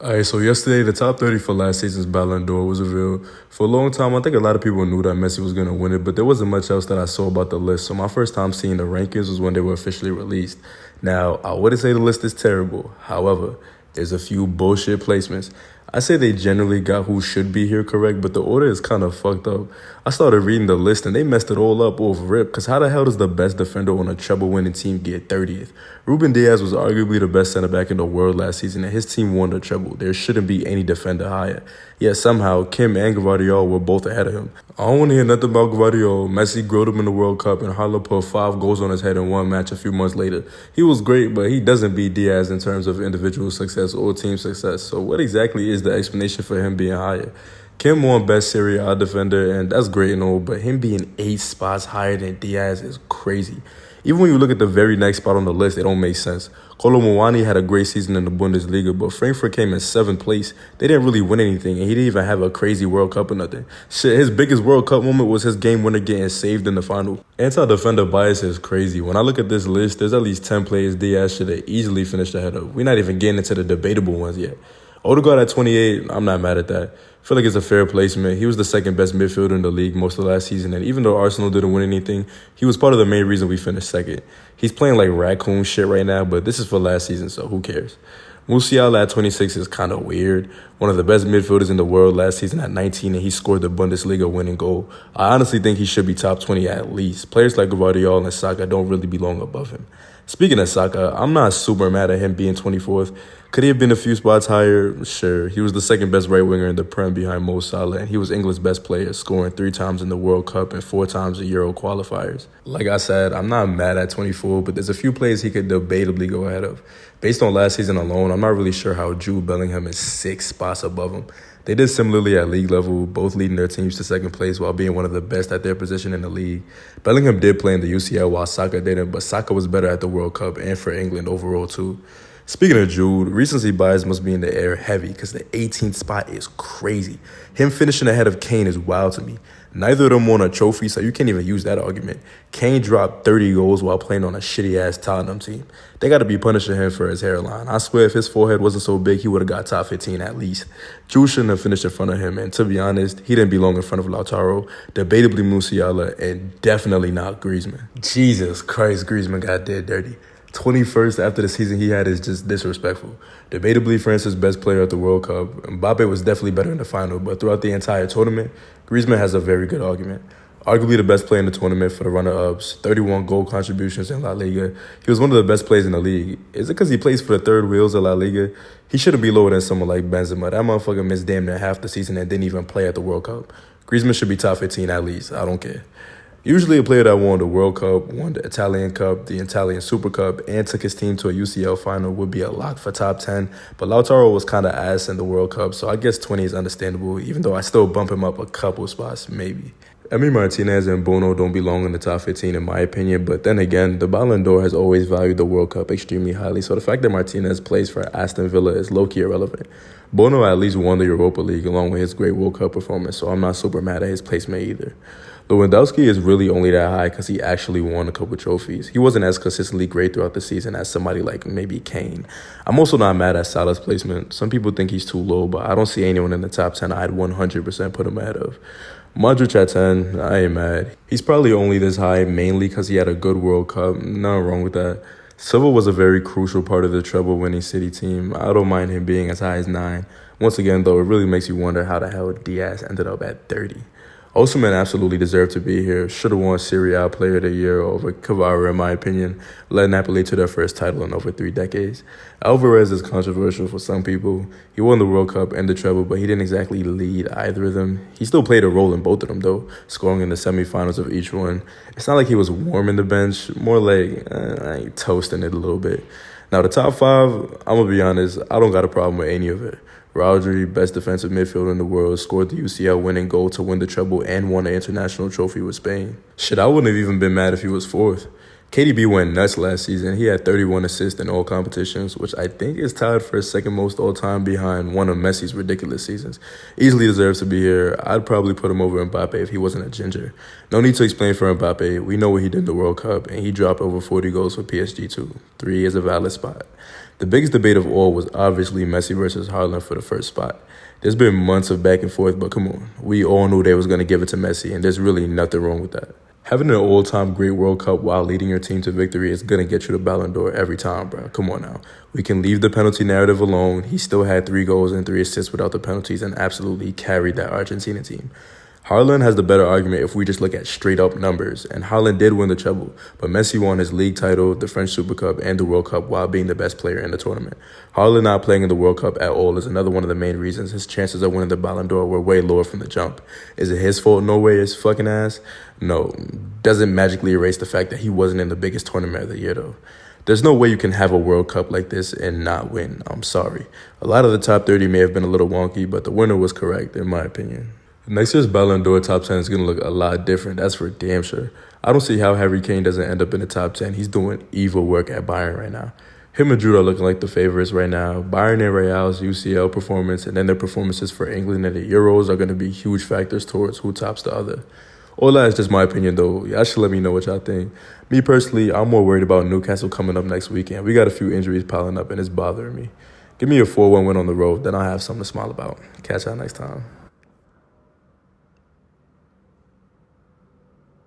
Alright, so yesterday the top 30 for last season's Ballon d'Or was revealed. For a long time, I think a lot of people knew that Messi was going to win it, but there wasn't much else that I saw about the list. So my first time seeing the rankings was when they were officially released. Now, I wouldn't say the list is terrible. However, there's a few bullshit placements. I say they generally got who should be here correct, but the order is kind of fucked up. I started reading the list and they messed it all up off rip, because how the hell does the best defender on a treble-winning team get 30th? Ruben Diaz was arguably the best center back in the world last season, and his team won the treble. There shouldn't be any defender higher. Yet somehow, Kim and Gvardiol were both ahead of him. I don't want to hear nothing about Gvardiol. Messi grilled him in the World Cup, and Haaland put 5 goals on his head in one match a few months later. He was great, but he doesn't beat Diaz in terms of individual success or team success. So what exactly is the explanation for him being higher? Kim won best Serie A defender, and that's great and all, but him being 8 spots higher than Diaz is crazy. Even when you look at the very next spot on the list, it don't make sense. Kolo Muani had a great season in the Bundesliga, but Frankfurt came in 7th place. They didn't really win anything, and he didn't even have a crazy World Cup or nothing. Shit, his biggest World Cup moment was his game winner getting saved in the final. Anti-defender bias is crazy. When I look at this list, there's at least 10 players Diaz should have easily finished ahead of. We're not even getting into the debatable ones yet. Odegaard at 28, I'm not mad at that. I feel like it's a fair placement. He was the second best midfielder in the league most of last season, and even though Arsenal didn't win anything, he was part of the main reason we finished second. He's playing like raccoon shit right now, but this is for last season, so who cares? Musiala at 26 is kind of weird. One of the best midfielders in the world last season at 19, and he scored the Bundesliga winning goal. I honestly think he should be top 20 at least. Players like Gvardiol and Saka don't really belong above him. Speaking of Saka, I'm not super mad at him being 24th. Could he have been a few spots higher? Sure. He was the second best right winger in the Prem behind Mo Salah, and he was England's best player, scoring 3 times in the World Cup and 4 times in Euro qualifiers. Like I said, I'm not mad at 24, but there's a few players he could debatably go ahead of. Based on last season alone, I'm not really sure how Jude Bellingham is 6 spots above him. They did similarly at league level, both leading their teams to second place while being one of the best at their position in the league. Bellingham did play in the UCL while Saka didn't, but Saka was better at the World Cup and for England overall too. Speaking of Jude, recency bias must be in the air heavy because the 18th spot is crazy. Him finishing ahead of Kane is wild to me. Neither of them won a trophy, so you can't even use that argument. Kane dropped 30 goals while playing on a shitty-ass Tottenham team. They got to be punishing him for his hairline. I swear if his forehead wasn't so big, he would have got top 15 at least. Jude shouldn't have finished in front of him, and to be honest, he didn't belong in front of Lautaro, debatably Musiala, and definitely not Griezmann. Jesus Christ, Griezmann got dead dirty. 21st after the season he had is just disrespectful. Debatably France's best player at the World Cup. Mbappe was definitely better in the final, but throughout the entire tournament, Griezmann has a very good argument. Arguably the best player in the tournament for the runner-ups, 31 goal contributions in La Liga. He was one of the best players in the league. Is it because he plays for the third wheels of La Liga? He shouldn't be lower than someone like Benzema. That motherfucker missed damn near half the season and didn't even play at the World Cup. Griezmann should be top 15 at least. I don't care. Usually a player that won the World Cup, won the Italian Cup, the Italian Super Cup, and took his team to a UCL final would be a lock for top 10, but Lautaro was kind of ass in the World Cup, so I guess 20 is understandable, even though I still bump him up a couple spots, maybe. Emi Martinez and Bono don't belong in the top 15 in my opinion, but then again, the Ballon d'Or has always valued the World Cup extremely highly, so the fact that Martinez plays for Aston Villa is low-key irrelevant. Bono at least won the Europa League along with his great World Cup performance, so I'm not super mad at his placement either. Lewandowski is really only that high because he actually won a couple trophies. He wasn't as consistently great throughout the season as somebody like maybe Kane. I'm also not mad at Salah's placement. Some people think he's too low, but I don't see anyone in the top 10 I'd 100% put him ahead of. Modric at 10, I ain't mad. He's probably only this high mainly because he had a good World Cup. Nothing wrong with that. Silva was a very crucial part of the treble-winning City team. I don't mind him being as high as 9. Once again, though, it really makes you wonder how the hell Diaz ended up at 30. Osimhen absolutely deserved to be here. Should have won Serie A Player of the Year over Cavara, in my opinion. Led Napoli to their first title in over 3 decades. Alvarez is controversial for some people. He won the World Cup and the treble, but he didn't exactly lead either of them. He still played a role in both of them, though, scoring in the semifinals of each one. It's not like he was warming the bench, more like toasting it a little bit. Now, the top 5, I'm going to be honest, I don't got a problem with any of it. Rodri, best defensive midfielder in the world, scored the UCL winning goal to win the treble and won an international trophy with Spain. Shit, I wouldn't have even been mad if he was 4th. KDB went nuts last season. He had 31 assists in all competitions, which I think is tied for second most all-time behind one of Messi's ridiculous seasons. Easily deserves to be here. I'd probably put him over Mbappe if he wasn't a ginger. No need to explain for Mbappe. We know what he did in the World Cup, and he dropped over 40 goals for PSG too. 3 is a valid spot. The biggest debate of all was obviously Messi versus Haaland for the first spot. There's been months of back and forth, but come on. We all knew they was going to give it to Messi, and there's really nothing wrong with that. Having an all-time great World Cup while leading your team to victory is going to get you the Ballon d'Or every time, bro. Come on now. We can leave the penalty narrative alone. He still had 3 goals and 3 assists without the penalties and absolutely carried that Argentina team. Haaland has the better argument if we just look at straight-up numbers, and Haaland did win the treble, but Messi won his league title, the French Super Cup, and the World Cup while being the best player in the tournament. Haaland not playing in the World Cup at all is another one of the main reasons his chances of winning the Ballon d'Or were way lower from the jump. Is it his fault? No way, his fucking ass? No. Doesn't magically erase the fact that he wasn't in the biggest tournament of the year, though. There's no way you can have a World Cup like this and not win. I'm sorry. A lot of the top 30 may have been a little wonky, but the winner was correct, in my opinion. Next year's Ballon d'Or top 10 is going to look a lot different. That's for damn sure. I don't see how Harry Kane doesn't end up in the top 10. He's doing evil work at Bayern right now. Him and Jude are looking like the favorites right now. Bayern and Real's UCL performance and then their performances for England and the Euros are going to be huge factors towards who tops the other. All that is just my opinion, though. Y'all should let me know what y'all think. Me personally, I'm more worried about Newcastle coming up next weekend. We got a few injuries piling up, and it's bothering me. Give me a 4-1 win on the road, then I'll have something to smile about. Catch y'all next time.